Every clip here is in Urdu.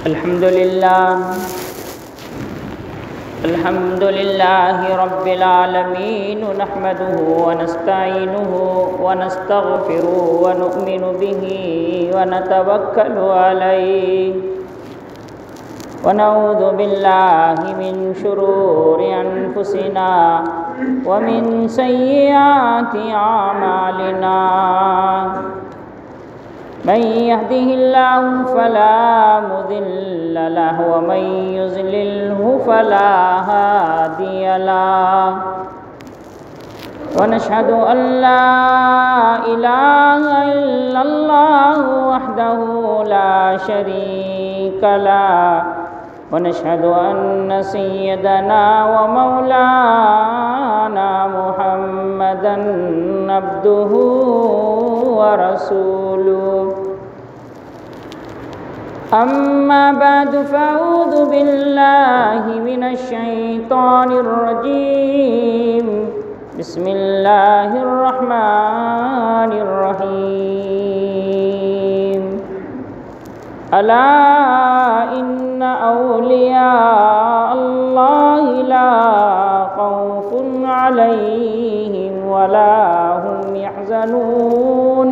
الحمد لله رب العالمين نحمده ونستعينه ونستغفره ونؤمن به ونتوكل عليه ونعوذ بالله من شرور أنفسنا ومن سيئات أعمالنا من يهده الله فلا مضل له ومن يضلله فلا هادي له ونشهد أن لا إله إلا الله وحده لا شريك له ونشهد أن سيدنا ومولانا محمدًا عبده ورسوله أما بعد فأعوذ بالله من الشيطان الرجيم بسم الله الرحمن الرحيم ألا إن أولياء الله لا خوف عليهم ولا هم يحزنون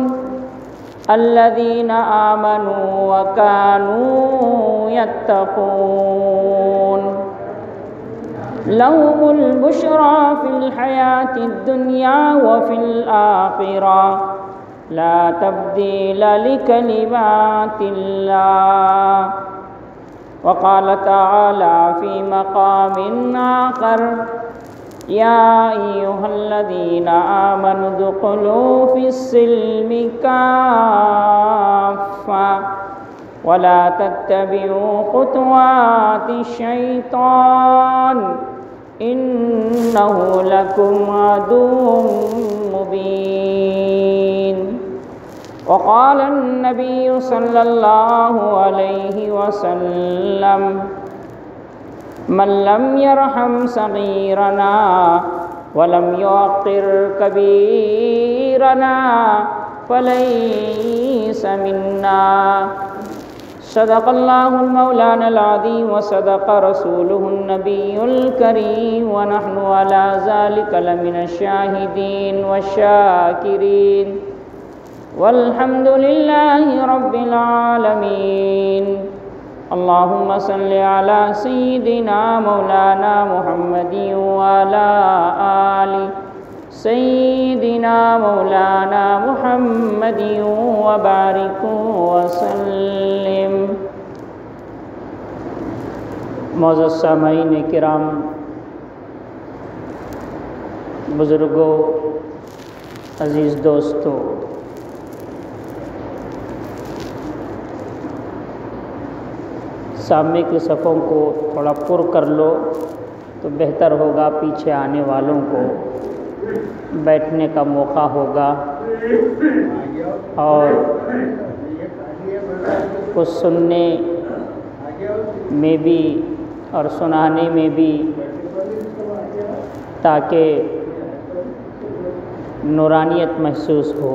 الذين آمنوا وكانوا يتقون لهم البشرى في الحياة الدنيا وفي الآخرة لا تبديل لكلمات الله وقال تعالى في مقام آخر يا أيها الذين آمنوا ادخلوا في السلم كافة ولا تتبعوا خطوات الشيطان إنه لكم عدو مبين وقال النبي صلى الله عليه وسلم من لم يرحم صغيرنا ولم يوقر كبيرنا فليس منا صدق الله المولانا العظيم وصدق رسوله النبي الكريم ونحن على ذلك لمن الشاهدين والشاكرين والحمد لله رب العالمين اللهم صل على سيدنا مولانا محمد وعلى آل سيدنا مولانا محمد وبارك وسلم۔ معزز سامعین کرام، بزرگوں، عزیز دوستوں، سامنے کی صفوں کو تھوڑا پر کر لو تو بہتر ہوگا، پیچھے آنے والوں کو بیٹھنے کا موقع ہوگا اور کچھ سننے میں بھی اور سنانے میں بھی، تاکہ نورانیت محسوس ہو۔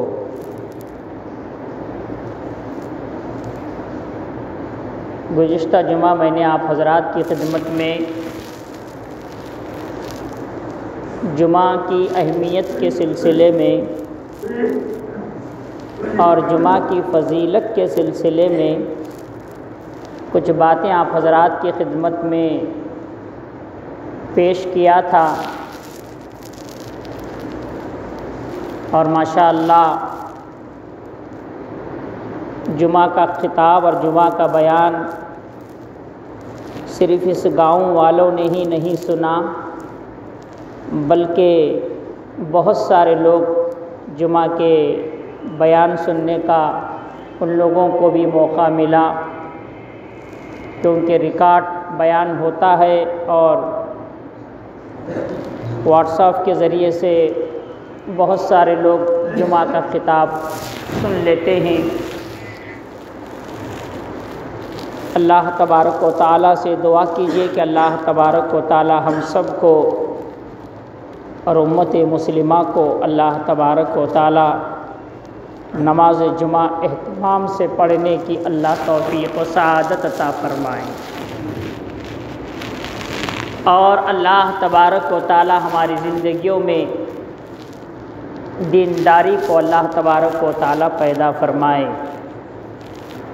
گزشتہ جمعہ میں نے آپ حضرات کی خدمت میں جمعہ کی اہمیت کے سلسلے میں اور جمعہ کی فضیلت کے سلسلے میں کچھ باتیں آپ حضرات کی خدمت میں پیش کیا تھا، اور ماشاءاللہ جمعہ کا خطاب اور جمعہ کا بیان صرف اس گاؤں والوں نے ہی نہیں سنا، بلکہ بہت سارے لوگ جمعہ کے بیان سننے کا ان لوگوں کو بھی موقع ملا، کیونکہ ریکارڈ بیان ہوتا ہے اور واٹس ایپ کے ذریعے سے بہت سارے لوگ جمعہ کا خطاب سن لیتے ہیں۔ اللہ تبارک و تعالیٰ سے دعا کیجیے کہ اللہ تبارک و تعالیٰ ہم سب کو اور امت مسلمہ کو اللہ تبارک و تعالیٰ نماز جمعہ اہتمام سے پڑھنے کی اللہ توفیق و سعادت عطا فرمائیں، اور اللہ تبارک و تعالی ہماری زندگیوں میں دینداری کو اللہ تبارک و تعالی پیدا فرمائے،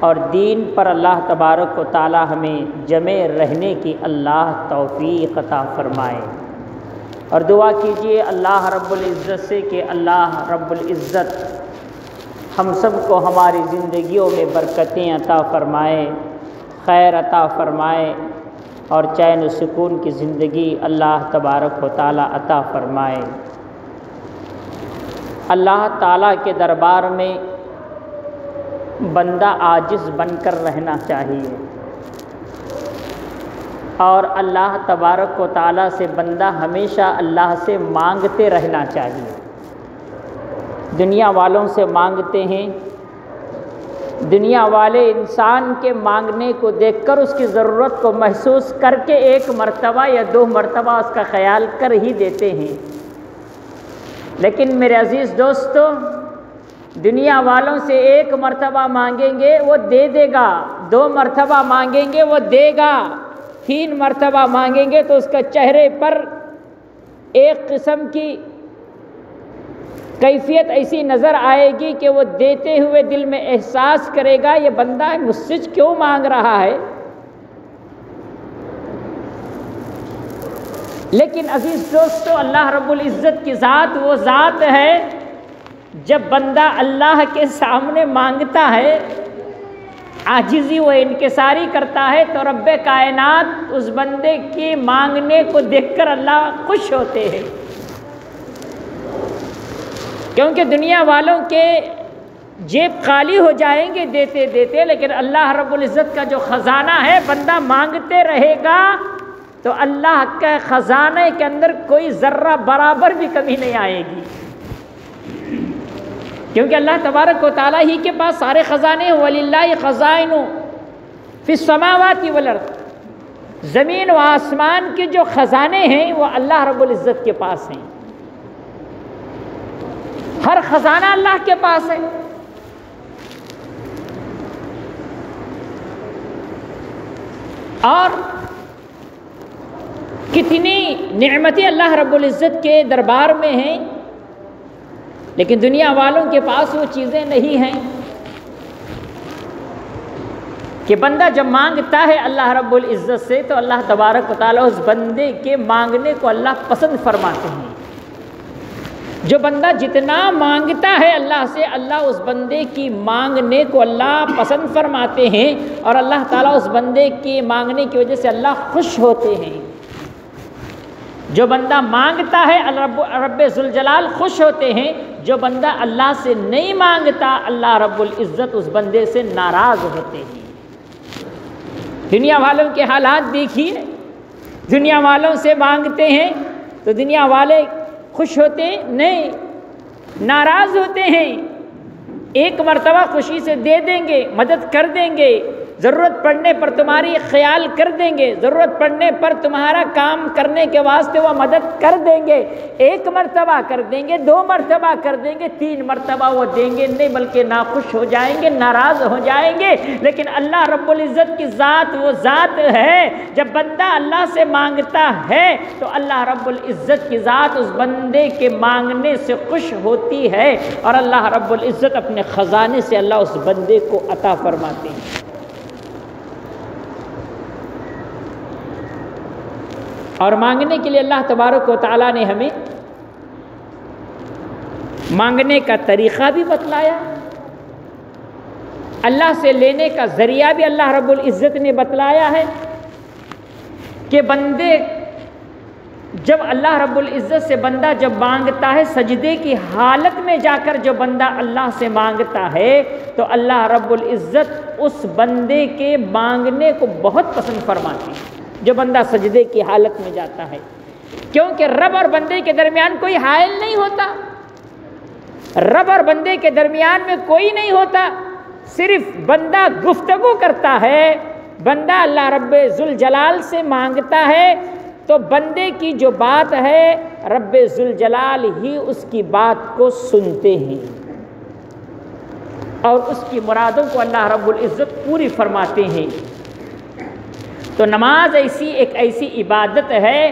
اور دین پر اللہ تبارک و تعالی ہمیں جمع رہنے کی اللہ توفیق عطا فرمائے۔ اور دعا کیجئے اللہ رب العزت سے کہ اللہ رب العزت ہم سب کو ہماری زندگیوں میں برکتیں عطا فرمائے، خیر عطا فرمائے، اور چین و سکون کی زندگی اللہ تبارک و تعالی عطا فرمائے۔ اللہ تعالیٰ کے دربار میں بندہ عاجز بن کر رہنا چاہیے، اور اللہ تبارک و تعالیٰ سے بندہ ہمیشہ اللہ سے مانگتے رہنا چاہیے۔ دنیا والوں سے مانگتے ہیں، دنیا والے انسان کے مانگنے کو دیکھ کر اس کی ضرورت کو محسوس کر کے ایک مرتبہ یا دو مرتبہ اس کا خیال کر ہی دیتے ہیں، لیکن میرے عزیز دوستو، دنیا والوں سے ایک مرتبہ مانگیں گے وہ دے دے گا، دو مرتبہ مانگیں گے وہ دے گا، تین مرتبہ مانگیں گے تو اس کا چہرے پر ایک قسم کی کیفیت ایسی نظر آئے گی کہ وہ دیتے ہوئے دل میں احساس کرے گا یہ بندہ مجھ سے کیوں مانگ رہا ہے۔ لیکن عزیز دوستو، اللہ رب العزت کی ذات وہ ذات ہے، جب بندہ اللہ کے سامنے مانگتا ہے، عاجزی و انکساری کرتا ہے، تو رب کائنات اس بندے کی مانگنے کو دیکھ کر اللہ خوش ہوتے ہیں، کیونکہ دنیا والوں کے جیب خالی ہو جائیں گے دیتے دیتے، لیکن اللہ رب العزت کا جو خزانہ ہے، بندہ مانگتے رہے گا تو اللہ کے خزانے کے اندر کوئی ذرہ برابر بھی کمی نہیں آئے گی، کیونکہ اللہ تبارک و تعالیٰ ہی کے پاس سارے خزانے ہیں۔ وَلِلَّهِ خَزَائِنُ فِي السَّمَاوَاتِ وَالْأَرْضِ، زمین و آسمان کے جو خزانے ہیں وہ اللہ رب العزت کے پاس ہیں، ہر خزانہ اللہ کے پاس ہے۔ اور کتنی نعمتیں اللہ رب العزت کے دربار میں ہیں، لیکن دنیا والوں کے پاس وہ چیزیں نہیں ہیں کہ بندہ جب مانگتا ہے اللہ رب العزت سے تو اللہ تبارک و تعالیٰ اس بندے کے مانگنے کو اللہ پسند فرماتے ہیں۔ جو بندہ جتنا مانگتا ہے اللہ سے، اللہ اس بندے کی مانگنے کو اللہ پسند فرماتے ہیں، اور اللہ تعالیٰ اس بندے کی مانگنے کی وجہ سے اللہ خوش ہوتے ہیں۔ جو بندہ مانگتا ہے رب ذوالجلال خوش ہوتے ہیں، جو بندہ اللہ سے نہیں مانگتا اللہ رب العزت اس بندے سے ناراض ہوتے ہیں۔ دنیا والوں کے حالات دیکھیے، دنیا والوں سے مانگتے ہیں تو دنیا والے خوش ہوتے ہیں؟ نہیں، ناراض ہوتے ہیں۔ ایک مرتبہ خوشی سے دے دیں گے، مدد کر دیں گے، ضرورت پڑنے پر تمہاری خیال کر دیں گے، ضرورت پڑنے پر تمہارا کام کرنے کے واسطے وہ مدد کر دیں گے، ایک مرتبہ کر دیں گے، دو مرتبہ کر دیں گے، تین مرتبہ وہ دیں گے نہیں، بلکہ ناخوش ہو جائیں گے، ناراض ہو جائیں گے۔ لیکن اللہ رب العزت کی ذات وہ ذات ہے، جب بندہ اللہ سے مانگتا ہے تو اللہ رب العزت کی ذات اس بندے کے مانگنے سے خوش ہوتی ہے، اور اللہ رب العزت اپنے خزانے سے اللہ اس بندے کو عطا فرماتے ہیں۔ اور مانگنے کے لیے اللہ تبارک و تعالیٰ نے ہمیں مانگنے کا طریقہ بھی بتلایا، اللہ سے لینے کا ذریعہ بھی اللہ رب العزت نے بتلایا ہے کہ بندے جب اللہ رب العزت سے بندہ جب مانگتا ہے، سجدے کی حالت میں جا کر جو بندہ اللہ سے مانگتا ہے تو اللہ رب العزت اس بندے کے مانگنے کو بہت پسند فرماتے ہیں، جو بندہ سجدے کی حالت میں جاتا ہے، کیونکہ رب اور بندے کے درمیان کوئی حائل نہیں ہوتا، رب اور بندے کے درمیان میں کوئی نہیں ہوتا، صرف بندہ گفتگو کرتا ہے، بندہ اللہ رب ذوالجلال سے مانگتا ہے تو بندے کی جو بات ہے رب ذوالجلال ہی اس کی بات کو سنتے ہیں۔ اور اس کی مرادوں کو اللہ رب العزت پوری فرماتے ہیں۔ تو نماز ایک ایسی عبادت ہے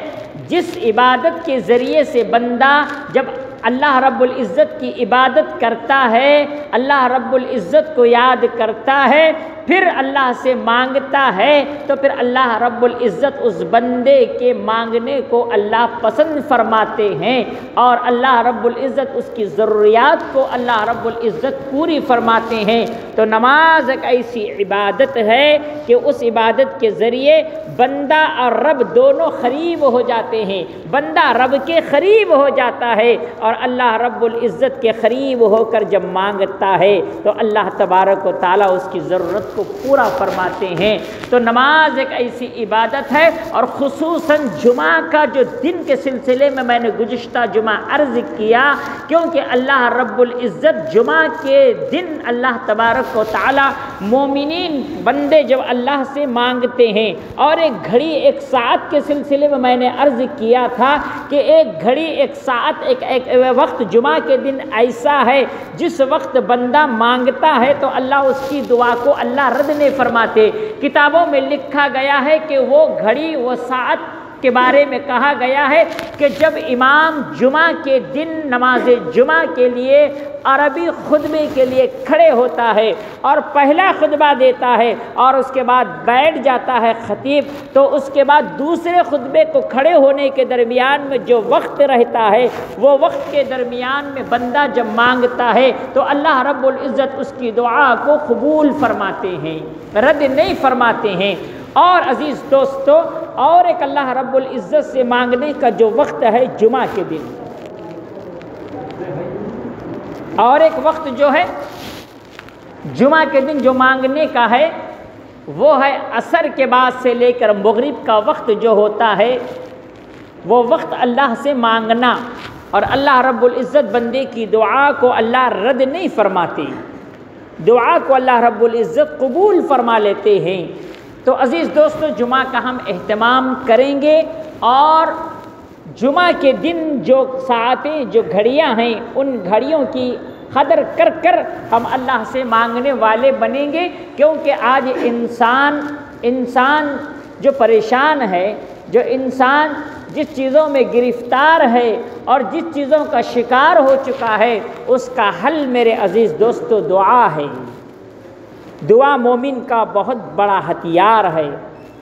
جس عبادت کے ذریعے سے بندہ جب اللہ رب العزت کی عبادت کرتا ہے، اللہ رب العزت کو یاد کرتا ہے، پھر اللہ سے مانگتا ہے، تو پھر اللہ رب العزت اس بندے کے مانگنے کو اللہ پسند فرماتے ہیں، اور اللہ رب العزت اس کی ضروریات کو اللہ رب العزت پوری فرماتے ہیں۔ تو نماز ایک ایسی عبادت ہے کہ اس عبادت کے ذریعے بندہ اور رب دونوں قریب ہو جاتے ہیں، بندہ رب کے قریب ہو جاتا ہے، اور اللہ رب العزت کے قریب ہو کر جب مانگتا ہے تو اللہ تبارک و تعالیٰ اس کی ضرورت کو پورا فرماتے ہیں۔ تو نماز ایک ایسی عبادت ہے، اور خصوصاً جمعہ کا جو دن کے سلسلے میں نے گزشتہ جمعہ عرض کیا، کیونکہ اللہ رب العزت جمعہ کے دن اللہ تبارک و تعالیٰ مومنین بندے جب اللہ سے مانگتے ہیں، اور ایک گھڑی ایک ساعت کے سلسلے میں نے عرض کیا تھا کہ ایک گھڑی ایک ساعت ایک وقت جمعہ کے دن ایسا ہے جس وقت بندہ مانگتا ہے تو اللہ اس کی دعا کو اللہ رد نہیں فرماتے۔ کتابوں میں لکھا گیا ہے کہ وہ گھڑی وہ ساعت کے بارے میں کہا گیا ہے کہ جب امام جمعہ کے دن نماز جمعہ کے لیے عربی خطبے کے لیے کھڑے ہوتا ہے اور پہلا خطبہ دیتا ہے اور اس کے بعد بیٹھ جاتا ہے خطیب، تو اس کے بعد دوسرے خطبے کو کھڑے ہونے کے درمیان میں جو وقت رہتا ہے، وہ وقت کے درمیان میں بندہ جب مانگتا ہے تو اللہ رب العزت اس کی دعا کو قبول فرماتے ہیں، رد نہیں فرماتے ہیں۔ اور عزیز دوستو، اور ایک اللہ رب العزت سے مانگنے کا جو وقت ہے جمعہ کے دن، اور ایک وقت جو ہے جمعہ کے دن جو مانگنے کا ہے وہ ہے عصر کے بعد سے لے کر مغرب کا وقت جو ہوتا ہے، وہ وقت اللہ سے مانگنا، اور اللہ رب العزت بندے کی دعا کو اللہ رد نہیں فرماتے، دعا کو اللہ رب العزت قبول فرما لیتے ہیں۔ تو عزیز دوستو، جمعہ کا ہم اہتمام کریں گے، اور جمعہ کے دن جو ساعتیں جو گھڑیاں ہیں ان گھڑیوں کی قدر کر کر ہم اللہ سے مانگنے والے بنیں گے، کیونکہ آج انسان جو پریشان ہے، جو انسان جس چیزوں میں گرفتار ہے اور جس چیزوں کا شکار ہو چکا ہے، اس کا حل میرے عزیز دوستو دعا ہے۔ دعا مومن کا بہت بڑا ہتھیار ہے۔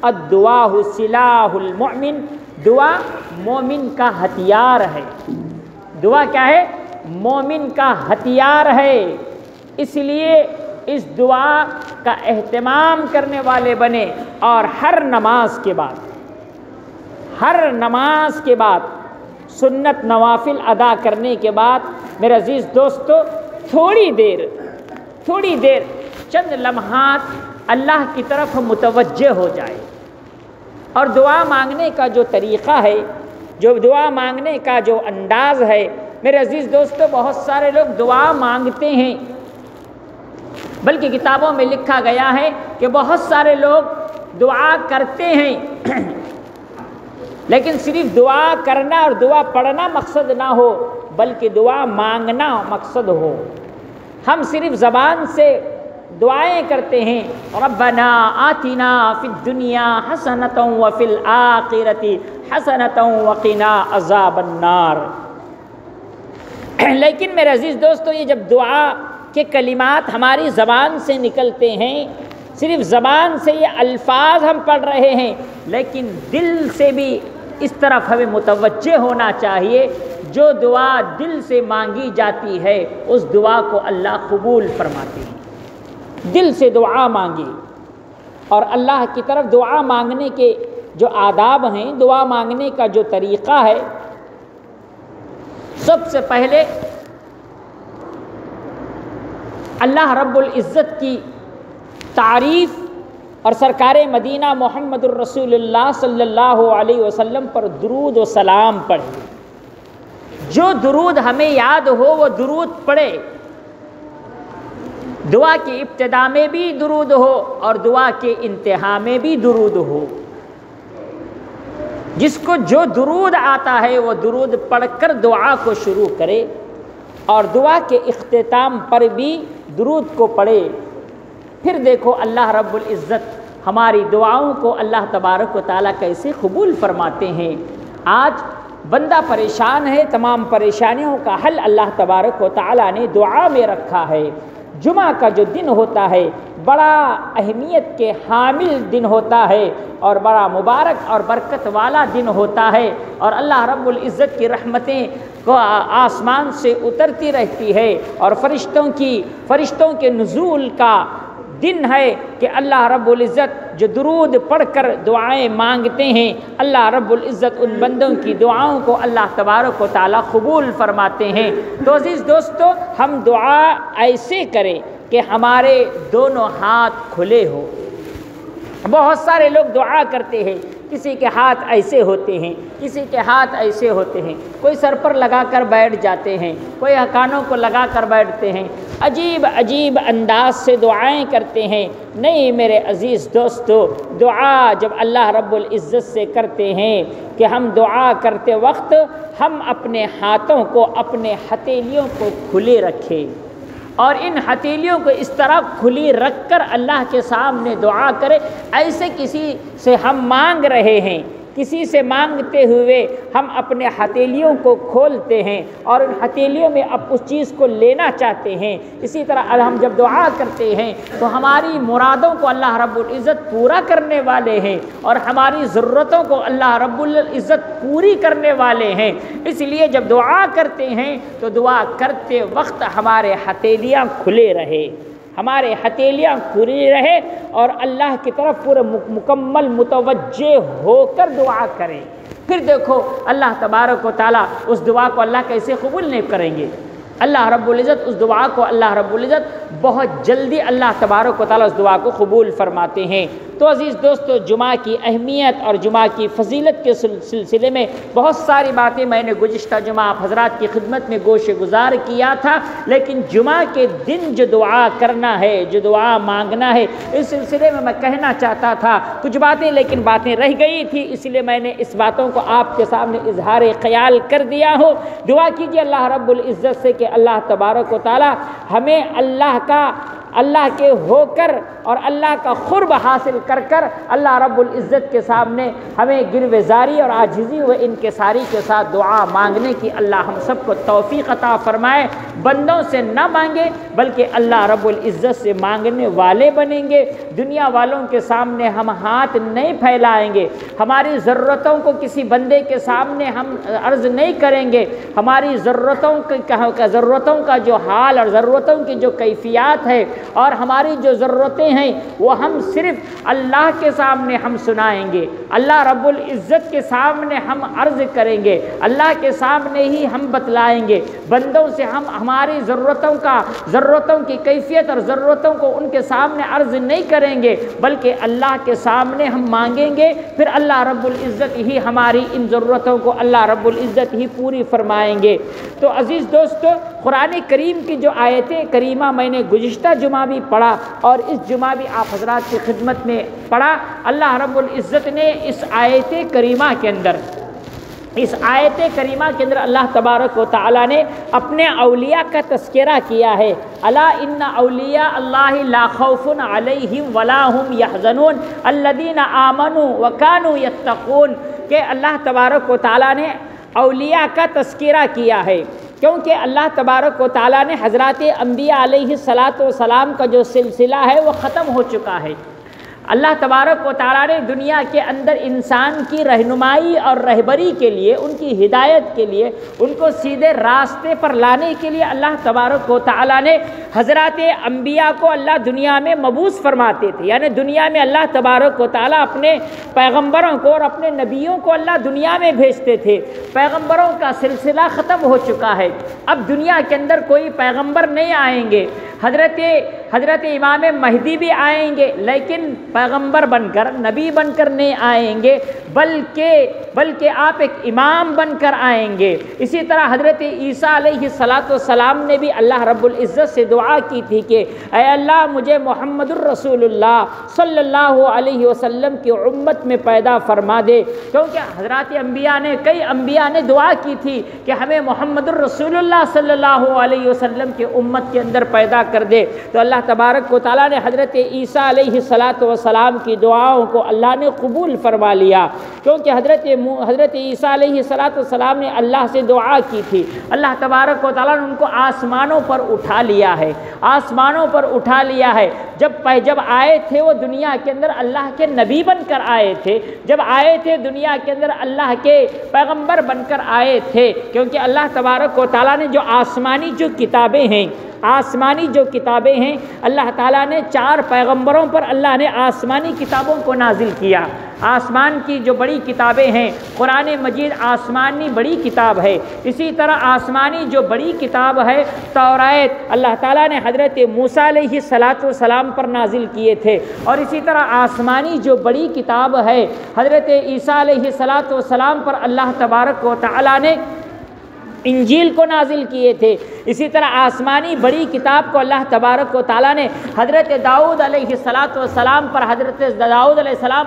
الدعاء سلاح المؤمن، دعا مومن کا ہتھیار ہے۔ دعا کیا ہے؟ مومن کا ہتھیار ہے۔ اس لیے اس دعا کا اہتمام کرنے والے بنے، اور ہر نماز کے بعد سنت نوافل ادا کرنے کے بعد میرے عزیز دوستو تھوڑی دیر چند لمحات اللہ کی طرف متوجہ ہو جائے، اور دعا مانگنے کا جو طریقہ ہے، جو دعا مانگنے کا جو انداز ہے، میرے عزیز دوستو بہت سارے لوگ دعا مانگتے ہیں، بلکہ کتابوں میں لکھا گیا ہے کہ بہت سارے لوگ دعا کرتے ہیں، لیکن صرف دعا کرنا اور دعا پڑھنا مقصد نہ ہو، بلکہ دعا مانگنا مقصد ہو۔ ہم صرف زبان سے دعائیں کرتے ہیں، ربنا آتنا فی الدنیا حسنۃ وفی الآخرۃ حسنۃ وقنا عذاب النار۔ لیکن میرے عزیز دوستو، یہ جب دعا کے کلمات ہماری زبان سے نکلتے ہیں، صرف زبان سے یہ الفاظ ہم پڑھ رہے ہیں، لیکن دل سے بھی اس طرف ہمیں متوجہ ہونا چاہیے۔ جو دعا دل سے مانگی جاتی ہے اس دعا کو اللہ قبول فرماتے ہیں۔ دل سے دعا مانگے، اور اللہ کی طرف دعا مانگنے کے جو آداب ہیں، دعا مانگنے کا جو طریقہ ہے، سب سے پہلے اللہ رب العزت کی تعریف اور سرکار مدینہ محمد الرسول اللہ صلی اللہ علیہ وسلم پر درود و سلام پڑھے۔ جو درود ہمیں یاد ہو وہ درود پڑھے، دعا کی ابتدا میں بھی درود ہو اور دعا کے انتہا میں بھی درود ہو۔ جس کو جو درود آتا ہے وہ درود پڑھ کر دعا کو شروع کرے، اور دعا کے اختتام پر بھی درود کو پڑھے، پھر دیکھو اللہ رب العزت ہماری دعاؤں کو اللہ تبارک و تعالیٰ کیسے قبول فرماتے ہیں۔ آج بندہ پریشان ہے، تمام پریشانیوں کا حل اللہ تبارک و تعالیٰ نے دعا میں رکھا ہے۔ جمعہ کا جو دن ہوتا ہے بڑا اہمیت کے حامل دن ہوتا ہے اور بڑا مبارک اور برکت والا دن ہوتا ہے، اور اللہ رب العزت کی رحمتیں کو آسمان سے اترتی رہتی ہے، اور فرشتوں کے نزول کا دن ہے کہ اللہ رب العزت جو درود پڑھ کر دعائیں مانگتے ہیں، اللہ رب العزت ان بندوں کی دعاؤں کو اللہ تبارک و تعالیٰ قبول فرماتے ہیں۔ تو عزیز دوستو، ہم دعا ایسے کریں کہ ہمارے دونوں ہاتھ کھلے ہو۔ بہت سارے لوگ دعا کرتے ہیں، کسی کے ہاتھ ایسے ہوتے ہیں، کسی کے ہاتھ ایسے ہوتے ہیں، کوئی سر پر لگا کر بیٹھ جاتے ہیں، کوئی کانوں کو لگا کر بیٹھتے ہیں، عجیب عجیب انداز سے دعائیں کرتے ہیں۔ نہیں میرے عزیز دوستو، دعا جب اللہ رب العزت سے کرتے ہیں کہ ہم دعا کرتے وقت ہم اپنے ہاتھوں کو، اپنے ہتھیلیوں کو کھلے رکھیں، اور ان ہتھیلیوں کو اس طرح کھلی رکھ کر اللہ کے سامنے دعا کرے، ایسے کسی سے ہم مانگ رہے ہیں، کسی سے مانگتے ہوئے ہم اپنے ہتھیلیوں کو کھولتے ہیں اور ان ہتھیلیوں میں اب اس چیز کو لینا چاہتے ہیں۔ اسی طرح ہم جب دعا کرتے ہیں تو ہماری مرادوں کو اللہ رب العزت پورا کرنے والے ہیں، اور ہماری ضرورتوں کو اللہ رب العزت پوری کرنے والے ہیں۔ اس لیے جب دعا کرتے ہیں تو دعا کرتے وقت ہمارے ہتھیلیاں کھلے رہے، ہمارے ہتھیلیاں کھلی رہے، اور اللہ کی طرف پورے مکمل متوجہ ہو کر دعا کریں۔ پھر دیکھو اللہ تبارک و تعالیٰ اس دعا کو اللہ کیسے قبول نہیں کریں گے۔ اللہ رب العزت اس دعا کو، اللہ رب العزت بہت جلدی اللہ تبارک و تعالیٰ اس دعا کو قبول فرماتے ہیں۔ تو عزیز دوستو، جمعہ کی اہمیت اور جمعہ کی فضیلت کے سلسلے میں بہت ساری باتیں میں نے گزشتہ جمعہ آپ حضرات کی خدمت میں گوش گزار کیا تھا، لیکن جمعہ کے دن جو دعا کرنا ہے، جو دعا مانگنا ہے، اس سلسلے میں کہنا چاہتا تھا کچھ باتیں، لیکن باتیں رہ گئی تھی، اس لیے میں نے اس باتوں کو آپ کے سامنے اظہار خیال کر دیا ہو۔ دعا کیجیے اللہ رب العزت سے کہ اللہ تبارک و تعالی ہمیں اللہ کے ہو کر اور اللہ کا قرب حاصل کر کر اللہ رب العزت کے سامنے ہمیں گروزاری اور عاجزی و انکساری کے ساتھ دعا مانگنے کی اللہ ہم سب کو توفیق عطا فرمائے۔ بندوں سے نہ مانگے بلکہ اللہ رب العزت سے مانگنے والے بنیں گے۔ دنیا والوں کے سامنے ہم ہاتھ نہیں پھیلائیں گے، ہماری ضرورتوں کو کسی بندے کے سامنے ہم عرض نہیں کریں گے، ہماری ضرورتوں کا جو حال اور ضرورتوں کی جو کیفیات ہے اور ہماری جو ضرورتیں ہیں وہ ہم صرف اللہ کے سامنے ہم سنائیں گے، اللہ رب العزت کے سامنے ہم عرض کریں گے، اللہ کے سامنے ہی ہم بتلائیں گے۔ بندوں سے ہم ہماری ضرورتوں کی کیفیت اور ضرورتوں کو ان کے سامنے عرض نہیں کریں گے بلکہ اللہ کے سامنے ہم مانگیں گے، پھر اللہ رب العزت ہی ہماری ان ضرورتوں کو اللہ رب العزت ہی پوری فرمائیں گے۔ تو عزیز دوستو، قرآن کریم کی جو آیت کریمہ میں نے گزشتہ جمعہ بھی پڑھا اور اس جمعہ بھی آپ حضرات کی خدمت میں پڑھا، اللہ رب العزت نے اس آیت کریمہ کے اندر اللہ تبارک و تعالیٰ نے اپنے اولیاء کا تذکرہ کیا ہے۔ الا ان اولیاء اللہ لا خوف علیہم ولا هم یحزنون الذین آمنوا وکانوا یتقون، کہ اللہ تبارک و تعالیٰ نے اولیاء کا تذکرہ کیا ہے، کیونکہ اللہ تبارک و تعالیٰ نے حضرات انبیاء علیہ السلام کا جو سلسلہ ہے وہ ختم ہو چکا ہے۔ اللہ تبارک و تعالیٰ نے دنیا کے اندر انسان کی رہنمائی اور رہبری کے لیے، ان کی ہدایت کے لیے، ان کو سیدھے راستے پر لانے کے لیے اللہ تبارک و تعالیٰ نے حضرات انبیاء کو اللہ دنیا میں مبعوث فرماتے تھے، یعنی دنیا میں اللہ تبارک و تعالیٰ اپنے پیغمبروں کو اور اپنے نبیوں کو اللہ دنیا میں بھیجتے تھے۔ پیغمبروں کا سلسلہ ختم ہو چکا ہے، اب دنیا کے اندر کوئی پیغمبر نہیں آئیں گے۔ حضرت امام مہدی بھی آئیں گے، لیکن پیغمبر بن کر نبی بن کر نہیں آئیں گے بلکہ آپ ایک امام بن کر آئیں گے۔ اسی طرح حضرت عیسیٰ علیہ السلام نے بھی اللہ رب العزت سے دعا کی تھی کہ اے اللہ مجھے محمد الرسول اللہ صلی اللہ علیہ وسلم کی امت میں پیدا فرما دے، کیونکہ حضرات کئی انبیاء نے دعا کی تھی کہ ہمیں محمد الرسول اللہ صلی اللہ علیہ وسلم کی امت کے اندر پیدا کر دے۔ تو اللہ تبارک و تعالیٰ نے حضرت عیسیٰ علیہ السلام کی دعاؤں کو اللہ نے قبول فرما لیا، کیونکہ حضرت عیسیٰ علیہ السلام نے اللہ سے دعا کی تھی۔ اللہ تبارک و تعالیٰ نے ان کو آسمانوں پر اٹھا لیا ہے، آسمانوں پر اٹھا لیا ہے۔ جب آئے تھے وہ دنیا کے اندر اللہ کے نبی بن کر آئے تھے، جب آئے تھے دنیا کے اندر اللہ کے پیغمبر بن کر آئے تھے، کیونکہ اللہ تبارک و تعالیٰ نے جو آسمانی جو کتابیں ہیں اللہ تعالیٰ نے 4 پیغمبروں پر اللہ نے آسمانی کتابوں کو نازل کیا۔ آسمان کی جو بڑی کتابیں ہیں، قرآن مجید آسمانی بڑی کتاب ہے، اسی طرح آسمانی جو بڑی کتاب ہے توراۃ اللہ تعالیٰ نے حضرت موسیٰ علیہ السلام پر نازل کیے تھے، اور اسی طرح آسمانی جو بڑی کتاب ہے حضرت عیسیٰ علیہ السلام پر اللہ تبارک و تعالیٰ نے انجیل کو نازل کیے تھے۔ اسی طرح آسمانی بڑی کتاب کو اللہ تبارک و تعالیٰ نے حضرت داؤد علیہ السلام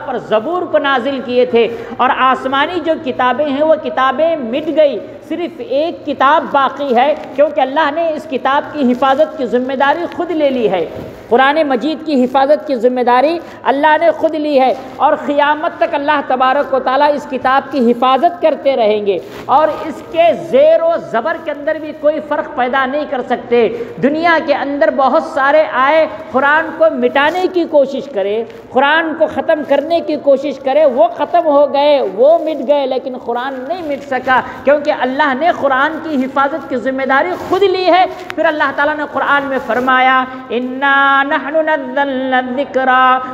پر زبور کو نازل کیے تھے، اور آسمانی جو کتابیں ہیں وہ کتابیں مٹ گئی، صرف ایک کتاب باقی ہے، کیونکہ اللہ نے اس کتاب کی حفاظت کی ذمہ داری خود لے لی ہے۔ قرآن مجید کی حفاظت کی ذمہ داری اللہ نے خود لی ہے، اور قیامت تک اللہ تبارک و تعالیٰ اس کتاب کی حفاظت کرتے رہیں گے، اور اس کے زیر و زبر کے اندر بھی کوئی فرق پیدا نہیں کر سکتے۔ دنیا کے اندر بہت سارے آئے قرآن کو مٹانے کی کوشش کرے، قرآن کو ختم کرنے کی کوشش کرے، وہ ختم ہو گئے، وہ مٹ گئے، لیکن قرآن نہیں مٹ سکا، کیونکہ اللہ نے قرآن کی حفاظت کی ذمہ داری خود لی ہے۔ پھر اللہ تعالیٰ نے قرآن میں فرمایا اِنَّا نَحْنُ نَزَّلْنَا الذِّكْرَ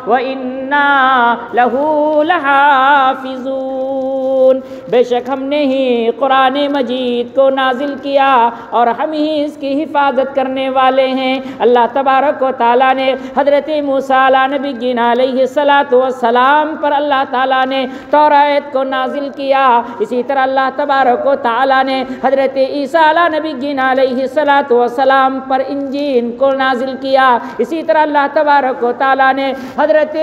وَإِنَّا لَهُ لَحَافِظُونَ، بے شک ہم نے ہی قرآن مجید کو نازل کیا اور ہم ہی اس کی حفاظت کرنے والے ہیں۔ اللہ تبارک و تعالیٰ نے حضرت موسیٰ نبی علیہ السلام پر اللہ تعالیٰ نے توراۃ کو نازل کیا، اسی طرح اللہ تبارک و تعالیٰ نے حضرت عیسیٰ نبی علیہ السلام پر انجیل کو نازل کیا، اسی طرح اللہ تبارک و تعالیٰ نے حضرت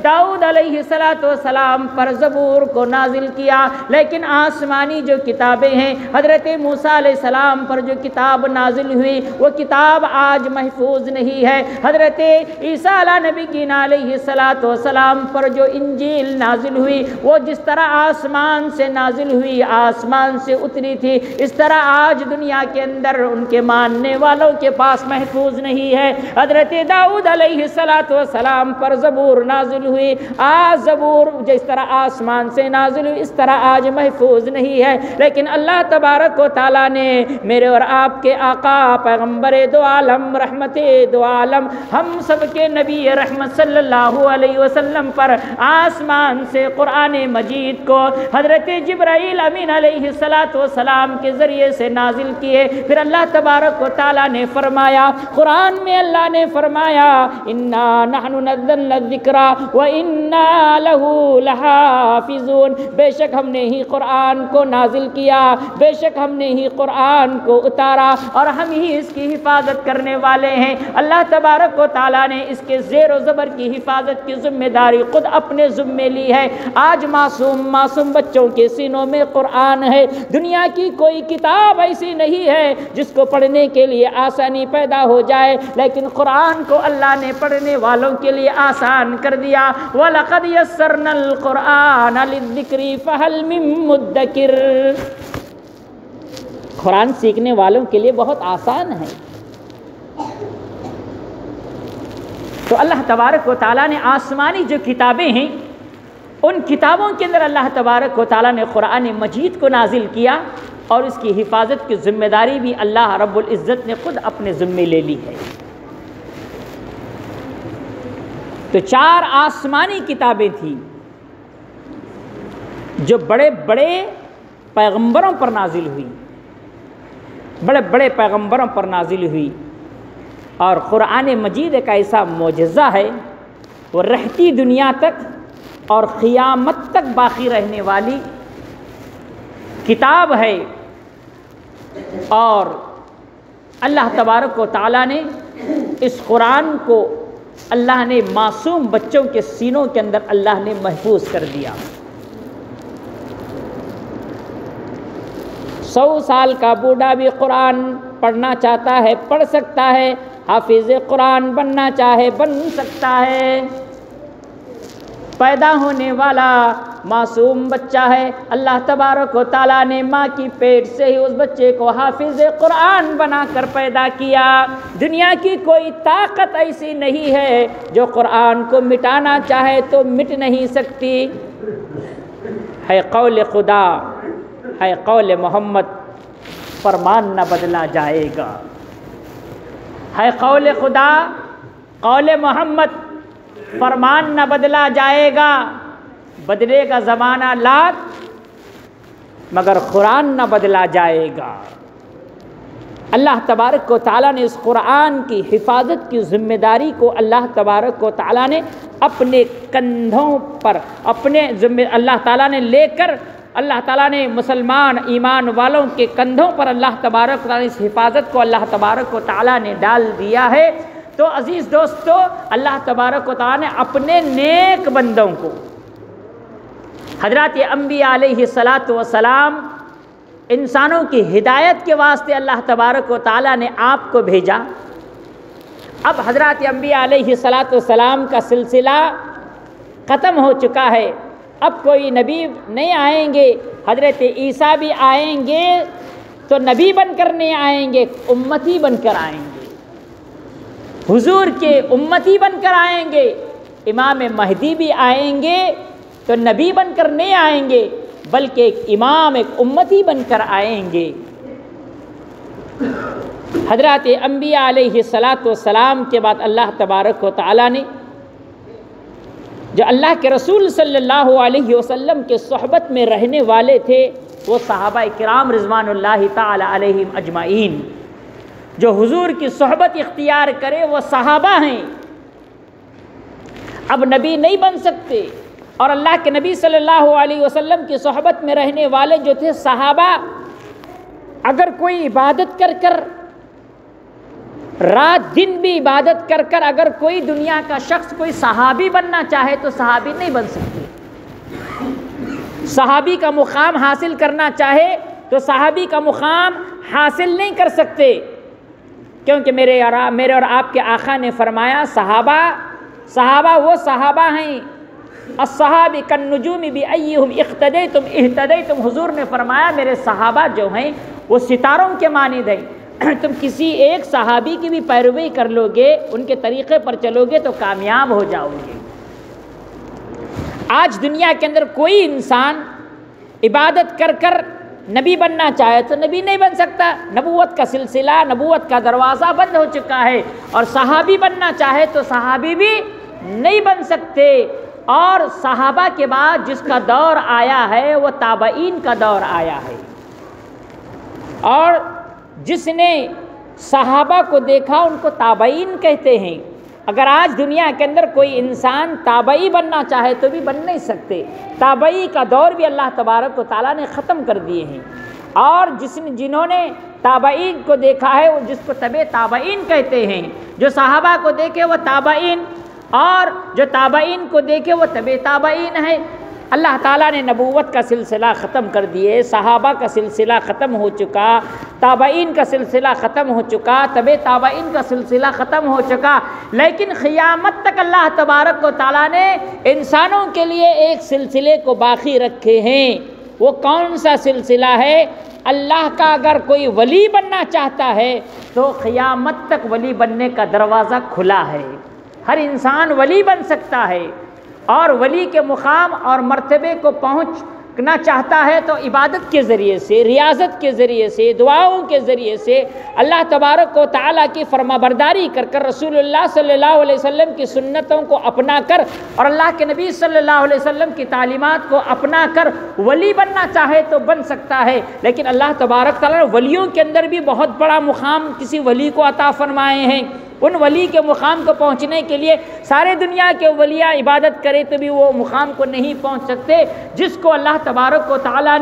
داؤد علیہ السلام پر زبور کو نازل کیا۔ لیکن آسمانی جو کتابیں ہیں، حضرت موسیٰ علیہ السلام پر جو کتاب نازل ہوئی وہ کتاب آج محفوظ نہیں ہے۔ حضرت عیسیٰ نبی علیہ السلام پر جو انجیل نازل ہوئی وہ جس طرح آسمان سے نازل ہوئی، آسمان سے اتری تھی، اس طرح آج دنیا کے اندر ان کے ماننے والوں کے پاس محفوظ نہیں ہے۔ حضرت داؤد علیہ السلام پر زبور نازل ہوئی، آج زبور جس طرح آسمان سے نازل ہوئی اس طرح آج محفوظ نہیں ہے، لیکن اللہ تبارک و تعالیٰ نے میرے اور آپ کے آقا پیغمبر دو عالم رحمت دو عالم ہم سب کے نبی رحمت صلی اللہ علیہ وسلم پر آسمان سے قرآن مجید کو حضرت جبرائیل امین علیہ السلام کے ذریعے سے نازل کیے۔ پھر اللہ تبارک و تعالیٰ نے فرمایا، قرآن میں اللہ نے فرمایا اِنَّا نَحْنُ نَزَّلْنَا الذِّكْرَ وَإِنَّا لَهُ لَحَافِظُونَ، بے شک ہم نے ہی قرآن کو نازل کیا، بے شک ہم نے ہی قرآن کو اتارا اور ہم ہی اس کی حفاظت کرنے والے ہیں۔ اللہ تبارک و تعالیٰ نے اس کے زیر و زبر کی حفاظت کی ذمہ داری خود اپنے ذمے لی ہے۔ آج معصوم بچوں کے سینوں میں قرآن ہے، دنیا کی کوئی کتاب ایسی نہیں ہے جس کو پڑھنے کے لیے آسانی پیدا ہو جائے، لیکن قرآن کو اللہ نے پڑھنے والوں کے لیے آسان کر دیا۔ وَلَقَدْ يَسَّرْنَا الْقُرْآنَ لِلذِّكْرِ فَهَلْ مِن مُدَّكِرٍ، قرآن سیکھنے والوں کے لیے بہت آسان ہے۔ تو اللہ تبارک و تعالیٰ نے آسمانی جو کتابیں ہیں ان کتابوں کے اندر اللہ تبارک و تعالیٰ نے قرآن مجید کو نازل کیا، اور اس کی حفاظت کی ذمہ داری بھی اللہ رب العزت نے خود اپنے ذمے لے لی ہے۔ تو 4 آسمانی کتابیں تھیں جو بڑے بڑے پیغمبروں پر نازل ہوئی، بڑے بڑے پیغمبروں پر نازل ہوئی، اور قرآن مجید ایک ایسا معجزہ ہے وہ رہتی دنیا تک اور قیامت تک باقی رہنے والی کتاب ہے، اور اللہ تبارک و تعالیٰ نے اس قرآن کو اللہ نے معصوم بچوں کے سینوں کے اندر اللہ نے محفوظ کر دیا۔ 100 سال کا بوڑھا بھی قرآن پڑھنا چاہتا ہے پڑھ سکتا ہے، حافظ قرآن بننا چاہے بن سکتا ہے۔ پیدا ہونے والا معصوم بچہ ہے، اللہ تبارک و تعالیٰ نے ماں کی پیٹ سے ہی اس بچے کو حافظ قرآن بنا کر پیدا کیا۔ دنیا کی کوئی طاقت ایسی نہیں ہے جو قرآن کو مٹانا چاہے تو مٹ نہیں سکتی۔ ہے قول خدا، ہے قول محمد، فرمان نہ بدلا جائے گا۔ ہے قول خدا، قول محمد، فرمان نہ بدلا جائے گا۔ بدلے گا زمانہ لاکھ مگر قرآن نہ بدلا جائے گا۔ اللہ تبارک و تعالیٰ نے اس قرآن کی حفاظت کی ذمہ داری کو اللہ تبارک و تعالیٰ نے اپنے کندھوں پر اللہ تعالیٰ نے لے کر، اللہ تعالیٰ نے مسلمان ایمان والوں کے کندھوں پر اللہ تبارک و تعالیٰ نے اس حفاظت کو اللہ تبارک و تعالیٰ نے ڈال دیا ہے۔ تو عزیز دوستو، اللہ تبارک و تعالیٰ نے اپنے نیک بندوں کو، حضرات انبیاء علیہ الصلاۃ والسلام، انسانوں کی ہدایت کے واسطے اللہ تبارک و تعالیٰ نے آپ کو بھیجا۔ اب حضرات انبیاء علیہ الصلاۃ والسلام کا سلسلہ ختم ہو چکا ہے، اب کوئی نبی نہیں آئیں گے۔ حضرت عیسیٰ بھی آئیں گے تو نبی بن کر نہیں آئیں گے، امتی بن کر آئیں گے، حضور کے امتی بن کر آئیں گے۔ امام مہدی بھی آئیں گے تو نبی بن کر نہیں آئیں گے بلکہ ایک امام، ایک امتی بن کر آئیں گے۔ حضرات انبیاء علیہ الصلاۃ والسلام کے بعد اللہ تبارک و تعالیٰ نے جو اللہ کے رسول صلی اللہ علیہ وسلم کے صحبت میں رہنے والے تھے وہ صحابہ کرام رضوان اللہ تعالی علیہم اجمعین، جو حضور کی صحبت اختیار کرے وہ صحابہ ہیں۔ اب نبی نہیں بن سکتے، اور اللہ کے نبی صلی اللہ علیہ وسلم کی صحبت میں رہنے والے جو تھے صحابہ، اگر کوئی عبادت کر کر، رات دن بھی عبادت کر کر اگر کوئی دنیا کا شخص کوئی صحابی بننا چاہے تو صحابی نہیں بن سکتے۔ صحابی کا مقام حاصل کرنا چاہے تو صحابی کا مقام حاصل نہیں کر سکتے، کیونکہ میرے اور آپ کے آقا نے فرمایا صحابہ وہ صحابہ ہیں، الصحابہ کالنجوم بأیہم اقتدیتم اہتدیتم۔ حضور نے فرمایا میرے صحابہ جو ہیں وہ ستاروں کے مانند ہیں، تم کسی ایک صحابی کی بھی پیروی کر لو گے، ان کے طریقے پر چلو گے تو کامیاب ہو جاؤ گے۔ آج دنیا کے اندر کوئی انسان عبادت کر کر نبی بننا چاہے تو نبی نہیں بن سکتا، نبوت کا سلسلہ، نبوت کا دروازہ بند ہو چکا ہے، اور صحابی بننا چاہے تو صحابی بھی نہیں بن سکتے۔ اور صحابہ کے بعد جس کا دور آیا ہے وہ تابعین کا دور آیا ہے، اور جس نے صحابہ کو دیکھا ان کو تابعین کہتے ہیں۔ اگر آج دنیا کے اندر کوئی انسان تابعی بننا چاہے تو بھی بن نہیں سکتے، تابعی کا دور بھی اللہ تبارک و تعالیٰ نے ختم کر دیے ہیں، اور جنہوں نے تابعین کو دیکھا ہے وہ جس کو تبع تابعین کہتے ہیں، جو صحابہ کو دیکھے وہ تابعین، اور جو تابعین کو دیکھے وہ تبع تابعین ہے۔ اللہ تعالیٰ نے نبوت کا سلسلہ ختم کر دیے، صحابہ کا سلسلہ ختم ہو چکا، تابعین کا سلسلہ ختم ہو چکا، تبع تابعین کا سلسلہ ختم ہو چکا، لیکن قیامت تک اللہ تبارک و تعالیٰ نے انسانوں کے لیے ایک سلسلے کو باقی رکھے ہیں۔ وہ کون سا سلسلہ ہے؟ اللہ کا اگر کوئی ولی بننا چاہتا ہے تو قیامت تک ولی بننے کا دروازہ کھلا ہے، ہر انسان ولی بن سکتا ہے، اور ولی کے مقام اور مرتبے کو پہنچنا چاہتا ہے تو عبادت کے ذریعے سے، ریاضت کے ذریعے سے، دعاؤں کے ذریعے سے، اللہ تبارک و تعالیٰ کی فرما برداری کر کر، رسول اللہ صلی اللہ علیہ وسلم کی سنتوں کو اپنا کر اور اللہ کے نبی صلی اللہ علیہ وسلم کی تعلیمات کو اپنا کر ولی بننا چاہے تو بن سکتا ہے۔ لیکن اللہ تبارک تعالیٰ نے ولیوں کے اندر بھی بہت بڑا مقام کسی ولی کو عطا فرمائے ہیں۔ ان ولی کے مقام کو پہنچنے کے لیے سارے دنیا کے ولیاء عبادت کرے تو بھی وہ مقام کو نہیں پہنچ سکتے جس کو اللہ تبارک و تعالیٰ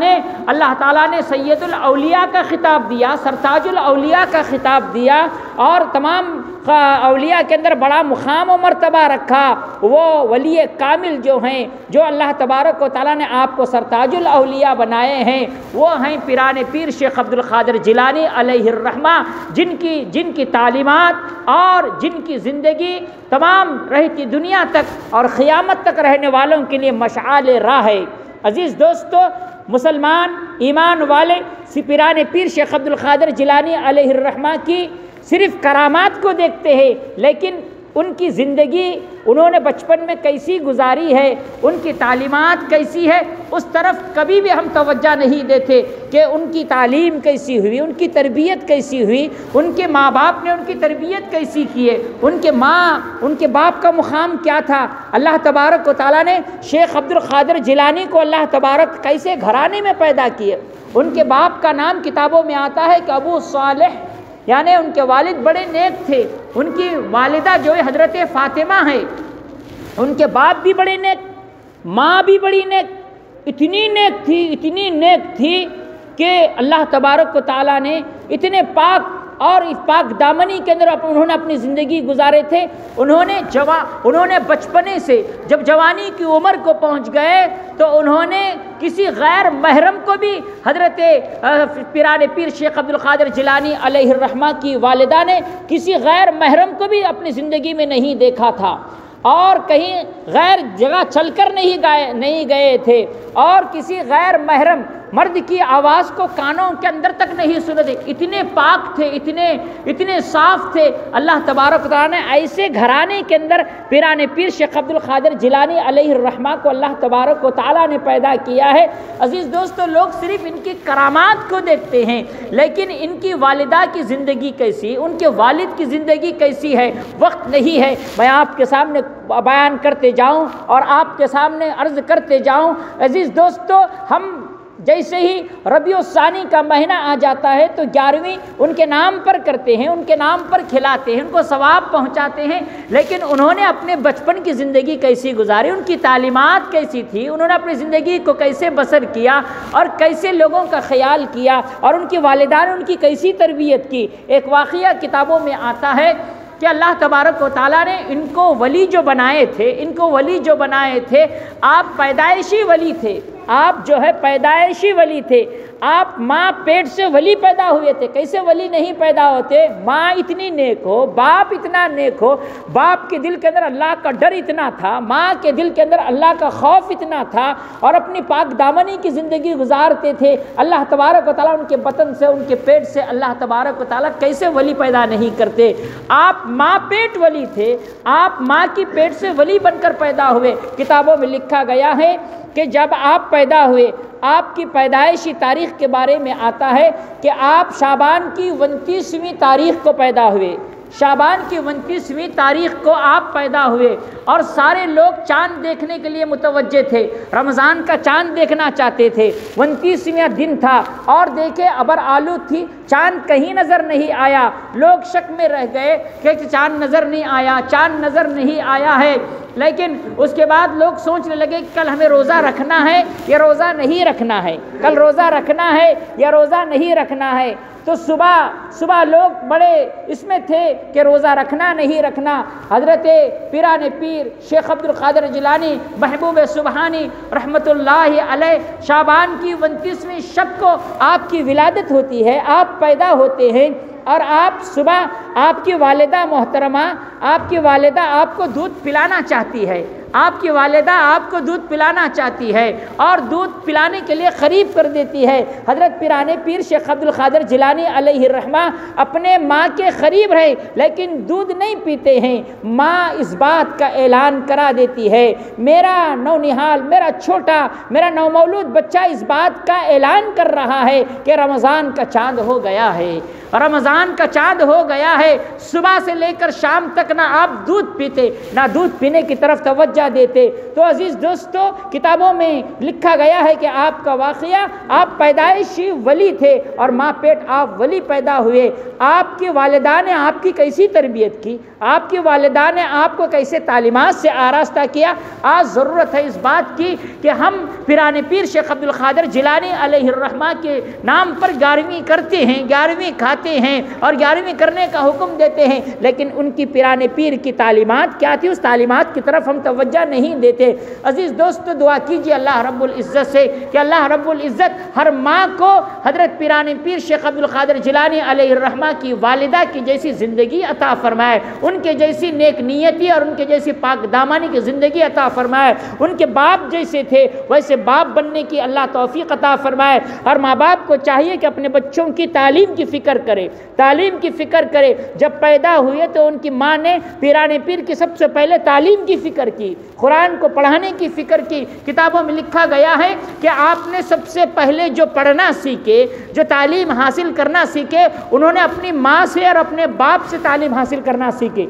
نے سید الاولیاء کا خطاب دیا، سرتاج الاولیاء کا خطاب دیا اور تمام اولیاء کے اندر بڑا مقام و مرتبہ رکھا۔ وہ ولی کامل جو ہیں، جو اللہ تبارک و تعالیٰ نے آپ کو سرتاج الاولیاء بنائے ہیں، وہ ہیں پیران پیر شیخ عبد القادر جیلانی علیہ الرحمہ، جن کی تعلیمات اور جن کی زندگی تمام رہتی دنیا تک اور قیامت تک رہنے والوں کے لیے مشعل راہ ہے۔ عزیز دوستو، مسلمان ایمان والے پیران پیر شیخ عبد القادر جیلانی علیہ الرحمہ کی صرف کرامات کو دیکھتے ہیں، لیکن ان کی زندگی انہوں نے بچپن میں کیسی گزاری ہے، ان کی تعلیمات کیسی ہے، اس طرف کبھی بھی ہم توجہ نہیں دیتے کہ ان کی تعلیم کیسی ہوئی، ان کی تربیت کیسی ہوئی، ان کے ماں باپ نے ان کی تربیت کیسی کی ہے، ان کے باپ کا مقام کیا تھا۔ اللہ تبارک و تعالیٰ نے شیخ عبد القادر جیلانی کو اللہ تبارک کیسے گھرانے میں پیدا کیے۔ ان کے باپ کا نام کتابوں میں آتا ہے کہ ابو صالح، یعنی ان کے والد بڑے نیک تھے۔ ان کی والدہ جو ہے حضرت فاطمہ ہے، ان کے باپ بھی بڑے نیک، ماں بھی بڑی نیک، اتنی نیک تھی کہ اللہ تبارک و تعالیٰ نے اتنے پاک اور اس پاک دامنی کے اندر انہوں نے اپنی زندگی گزارے تھے۔ انہوں نے بچپنے سے جب جوانی کی عمر کو پہنچ گئے تو انہوں نے کسی غیر محرم کو بھی، حضرت پیران پیر شیخ عبد القادر جیلانی علیہ الرحمہ کی والدہ نے کسی غیر محرم کو بھی اپنی زندگی میں نہیں دیکھا تھا، اور کہیں غیر جگہ چل کر نہیں گئے تھے، اور کسی غیر محرم مرد کی آواز کو کانوں کے اندر تک نہیں سنے تھے۔ اتنے پاک تھے، اتنے صاف تھے۔ اللہ تبارک و تعالیٰ نے ایسے گھرانے کے اندر پیران پیر شیخ عبد القادر جیلانی علیہ الرحمہ کو اللہ تبارک و تعالیٰ نے پیدا کیا ہے۔ عزیز دوستو، لوگ صرف ان کی کرامات کو دیکھتے ہیں، لیکن ان کی والدہ کی زندگی کیسی، ان کے والد کی زندگی کیسی ہے، وقت نہیں ہے میں آپ کے سامنے بیان کرتے جاؤں اور آپ کے سامنے عرض کرتے جاؤں۔ عزیز دوستو، ہم جیسے ہی ربیع الثانی کا مہینہ آ جاتا ہے تو 11ویں ان کے نام پر کرتے ہیں، ان کے نام پر کھلاتے ہیں، ان کو ثواب پہنچاتے ہیں، لیکن انہوں نے اپنے بچپن کی زندگی کیسی گزاری، ان کی تعلیمات کیسی تھی، انہوں نے اپنی زندگی کو کیسے بسر کیا اور کیسے لوگوں کا خیال کیا، اور ان کی والدہ نے ان کی کیسی تربیت کی۔ ایک واقعہ کتابوں میں آتا ہے کہ اللہ تبارک و تعالیٰ نے ان کو ولی جو بنائے تھے، آپ پیدائشی ولی تھے، آپ جو ہے پیدائشی ولی تھے، آپ ماں پیٹ سے ولی پیدا ہوئے تھے۔ کیسے ولی نہیں پیدا ہوتے؟ ماں اتنی نیک ہو، باپ اتنا نیک ہو، باپ کے دل کے اندر اللہ کا ڈر اتنا تھا، ماں کے دل کے اندر اللہ کا خوف اتنا تھا، اور اپنی پاک دامنی کی زندگی گزارتے تھے۔ اللہ تبارک و تعالیٰ ان کے بطن سے، ان کے پیٹ سے اللہ تبارک و تعالیٰ کیسے ولی پیدا نہیں کرتے؟ آپ ماں پیٹ ولی تھے، آپ ماں کی پیٹ سے ولی بن کر پیدا ہوئے۔ کتابوں میں لکھا گیا ہے کہ جب آپ پیدا ہوئے، آپ کی پیدائشی تاریخ کے بارے میں آتا ہے کہ آپ شعبان کی 29ویں تاریخ کو پیدا ہوئے، شعبان کی 29ویں تاریخ کو آپ پیدا ہوئے، اور سارے لوگ چاند دیکھنے کے لیے متوجہ تھے، رمضان کا چاند دیکھنا چاہتے تھے۔ 29واں دن تھا اور دیکھے ابر آلود تھی، چاند کہیں نظر نہیں آیا، لوگ شک میں رہ گئے کہ چاند نظر نہیں آیا ہے۔ لیکن اس کے بعد لوگ سوچنے لگے کہ کل ہمیں روزہ رکھنا ہے یا روزہ نہیں رکھنا ہے، کل روزہ رکھنا ہے یا روزہ نہیں رکھنا ہے۔ تو صبح لوگ بڑے اس میں تھے کہ روزہ رکھنا نہیں رکھنا۔ حضرت پیران پیر شیخ عبد القادر جیلانی محبوب سبحانی رحمت اللہ علیہ، شعبان کی 29ویں شب کو آپ کی ولادت ہوتی ہے، آپ پیدا ہوتے ہیں، اور آپ صبح آپ کی والدہ محترمہ، آپ کی والدہ آپ کو دودھ پلانا چاہتی ہے، آپ کی والدہ آپ کو دودھ پلانا چاہتی ہے اور دودھ پلانے کے لیے قریب کر دیتی ہے۔ حضرت پیران پیر شیخ عبد القادر جیلانی علیہ الرحمہ اپنے ماں کے قریب رہے لیکن دودھ نہیں پیتے ہیں۔ ماں اس بات کا اعلان کرا دیتی ہے، میرا نونہال، میرا چھوٹا، میرا نومولود بچہ اس بات کا اعلان کر رہا ہے کہ رمضان کا چاند ہو گیا ہے، رمضان کا چاند ہو گیا ہے۔ صبح سے لے کر شام تک نہ آپ دودھ پیتے، نہ دودھ پینے کی طرف توجہ فائدہ دیتے۔ تو عزیز دوستو، کتابوں میں لکھا گیا ہے کہ آپ کا واقعہ، آپ پیدائشی ولی تھے اور ماں پیٹ آپ ولی پیدا ہوئے۔ آپ کی والدہ نے آپ کی کیسی تربیت کی، آپ کی والدہ نے آپ کو کیسے تعلیمات سے آراستہ کیا۔ آج ضرورت ہے اس بات کی کہ ہم پیران پیر شیخ عبد القادر جیلانی علیہ الرحمہ کے نام پر 11ویں کرتے ہیں، 11ویں کھاتے ہیں اور 11ویں کرنے کا حکم دیتے ہیں، لیکن ان کی پیران پیر کی تعلیمات کیا تھی، اس تعلیمات کی طرف ہم توجہ نہیں دیتے۔ عزیز دوستو، دعا کیجیے اللہ رب العزت سے کہ اللہ رب العزت ہر ماں کو حضرت پیران پیر شیخ عبد القادر جیلانی علیہ الرحمہ کی والدہ کی جیسی زندگی عطا فرمائے، ان کے جیسی نیک نیتی اور ان کے جیسی پاک دامانی کی زندگی عطا فرمائے، ان کے باپ جیسے تھے ویسے باپ بننے کی اللہ توفیق عطا فرمائے۔ ہر ماں باپ کو چاہیے کہ اپنے بچوں کی تعلیم کی فکر کرے، تعلیم کی فکر کرے۔ جب پیدا ہوئے تو ان کی ماں نے پیران پیر کی سب سے پہلے تعلیم کی فکر کی، قرآن کو پڑھانے کی فکر کی۔ کتابوں میں لکھا گیا ہے کہ آپ نے سب سے پہلے جو پڑھنا سیکھے، جو تعلیم حاصل کرنا سیکھے، انہوں نے اپنی ماں سے اور اپنے باپ سے تعلیم حاصل کرنا سیکھے۔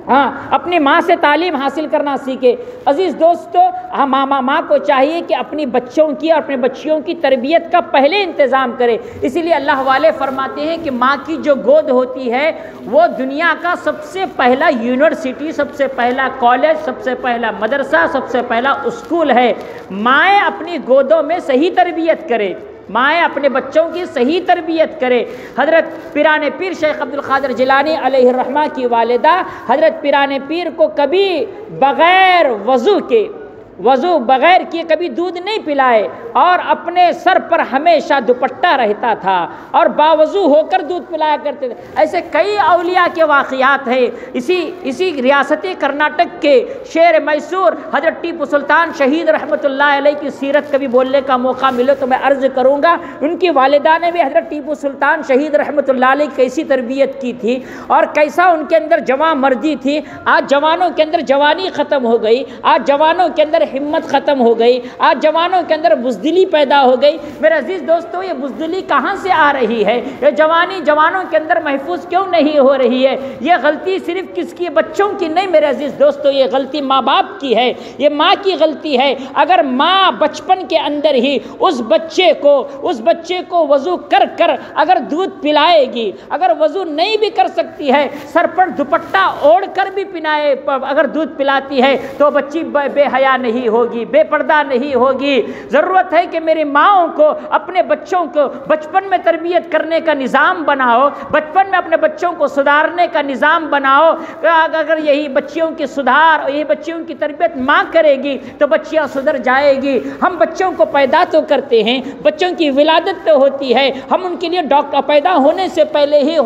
ہاں، اپنی ماں سے تعلیم حاصل کرنا سیکھے۔ عزیز دوستو، ماں کو چاہیے کہ اپنی بچوں کی اور اپنے بچیوں کی تربیت کا پہلے انتظام کرے۔ اسی لیے اللہ والے فرماتے ہیں کہ ماں کی جو گود ہوتی ہے وہ دنیا کا سب سے پہلا یونیورسٹی، سب سے پہلا کالج، سب سے پہلا مدرسہ، سب سے پہلا اسکول ہے۔ مائیں اپنی گودوں میں صحیح تربیت کرے، مائیں اپنے بچوں کی صحیح تربیت کرے۔ حضرت پیران پیر شیخ عبد القادر جیلانی علیہ الرحمہ کی والدہ حضرت پیران پیر کو کبھی بغیر وضو بغیر کیے کبھی دودھ نہیں پلائے اور اپنے سر پر ہمیشہ دوپٹہ رہتا تھا اور باوضو ہو کر دودھ پلایا کرتے تھے۔ ایسے کئی اولیاء کے واقعات ہیں۔ اسی ریاست کرناٹک کے شیر میسور حضرت ٹیپو سلطان شہید رحمۃ اللہ علیہ کی سیرت کبھی بولنے کا موقع ملے تو میں عرض کروں گا۔ ان کی والدہ نے بھی حضرت ٹیپو سلطان شہید رحمۃ اللہ علیہ کیسی تربیت کی تھی اور کیسا ان کے اندر جواں مردی تھی۔ آج جوانوں کے اندر جوانی ختم ہو گئی، آج جوانوں کے اندر ہمت ختم ہو گئی، آج جوانوں کے اندر بزدلی پیدا ہو گئی۔ میرے عزیز دوستو، یہ بزدلی کہاں سے آ رہی ہے؟ یہ جوانی جوانوں کے اندر محفوظ کیوں نہیں ہو رہی ہے؟ یہ غلطی صرف کس کی؟ بچوں کی نہیں میرے عزیز دوستو، یہ غلطی ماں باپ کی ہے، یہ ماں کی غلطی ہے۔ اگر ماں بچپن کے اندر ہی اس بچے کو وضو کر اگر دودھ پلائے گی، اگر وضو نہیں بھی کر سکتی ہے، سر پر دوپٹہ اوڑھ کر بھی اگر دودھ پلاتی ہے تو بچی بے حیا نہیں ہوگی، بے پردہ نہیں ہوگی۔ ضرورت ہے کہ میری ماؤں کو اپنے بچوں کو بچپن میں تربیت کرنے کا نظام بناؤ، بچپن میں اپنے بچوں کو سدھارنے کا نظام بناؤ۔ اگر یہی بچیوں کی سدھار اور یہی بچیوں کی تربیت ماں کرے گی تو بچیاں سدھر جائے گی۔ ہم بچوں کو پیدا تو کرتے ہیں، بچوں کی ولادت تو ہوتی ہے، ہم ان کے لیے ڈاکٹر پیدا ہونے سے پہلے ہی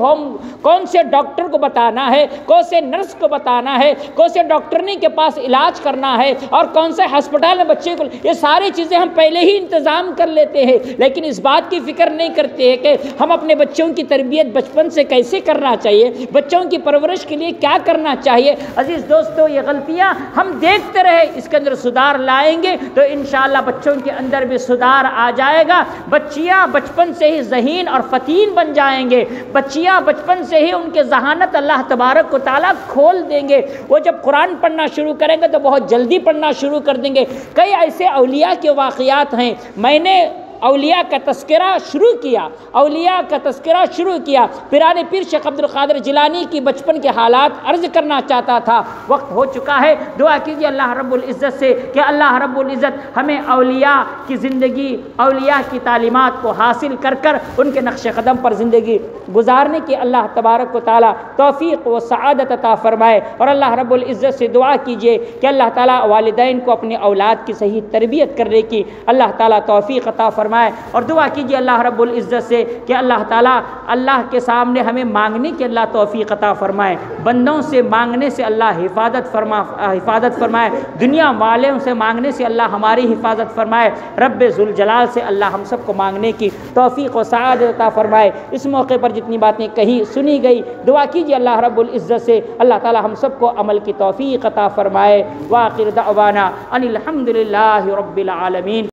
کون سے ڈاکٹر کو بتانا ہے، کون سے نرس کو بتانا ہے، کون سے ڈاکٹرنی کے پاس علاج کرنا ہے اور کون سے ہسپتال میں بچے کو، یہ ساری چیزیں ہم پہلے ہی انتظام کر لیتے ہیں، لیکن اس بات کی فکر نہیں کرتے ہیں کہ ہم اپنے بچوں کی تربیت بچپن سے کیسے کرنا چاہیے، بچوں کی پرورش کے لیے کیا کرنا چاہیے۔ عزیز دوستو، یہ غلطیاں ہم دیکھتے رہے، اس کے اندر سدھار لائیں گے تو انشاءاللہ بچوں کے اندر بھی سدھار آ جائے گا۔ بچیاں بچپن سے ہی ذہین اور فتین بن جائیں گے، بچیاں بچپن سے ہی ان کے ذہانت اللہ تبارک و تعالیٰ کھول دیں گے۔ وہ جب قرآن پڑھنا شروع کریں گے تو بہت جلدی پڑھنا شروع کر دیں گے۔ کئی ایسے اولیاء کے واقعات ہیں، میں نے اولیاء کا تذکرہ شروع کیا پیران پیر شیخ عبد القادر جیلانی کی بچپن کے حالات عرض کرنا چاہتا تھا، وقت ہو چکا ہے۔ دعا کیجیے اللہ رب العزت سے کہ اللہ رب العزت ہمیں اولیاء کی زندگی، اولیاء کی تعلیمات کو حاصل کر ان کے نقش قدم پر زندگی گزارنے کی اللہ تبارک و تعالی توفیق و سعادت عطا فرمائے۔ اور اللہ رب العزت سے دعا کیجیے کہ اللہ تعالیٰ والدین کو اپنے اولاد کی صحیح تربیت کرنے کی اللہ تعالیٰ توفیق عطا فرمائے۔ اور دعا کیجیے اللہ رب العزت سے کہ اللہ تعالیٰ اللہ کے سامنے ہمیں مانگنے کی اللہ توفیق عطا فرمائے، بندوں سے مانگنے سے اللہ حفاظت فرمائے، دنیا والوں سے مانگنے سے اللہ ہماری حفاظت فرمائے، رب ذوالجلال سے اللہ ہم سب کو مانگنے کی توفیق و سعادت عطا فرمائے۔ اس موقع پر جتنی باتیں کہی سنی گئی، دعا کیجیے اللہ رب العزت سے اللہ تعالیٰ ہم سب کو عمل کی توفیق عطا فرمائے۔ وآخر دعوانا ان الحمد للہ رب العالمین۔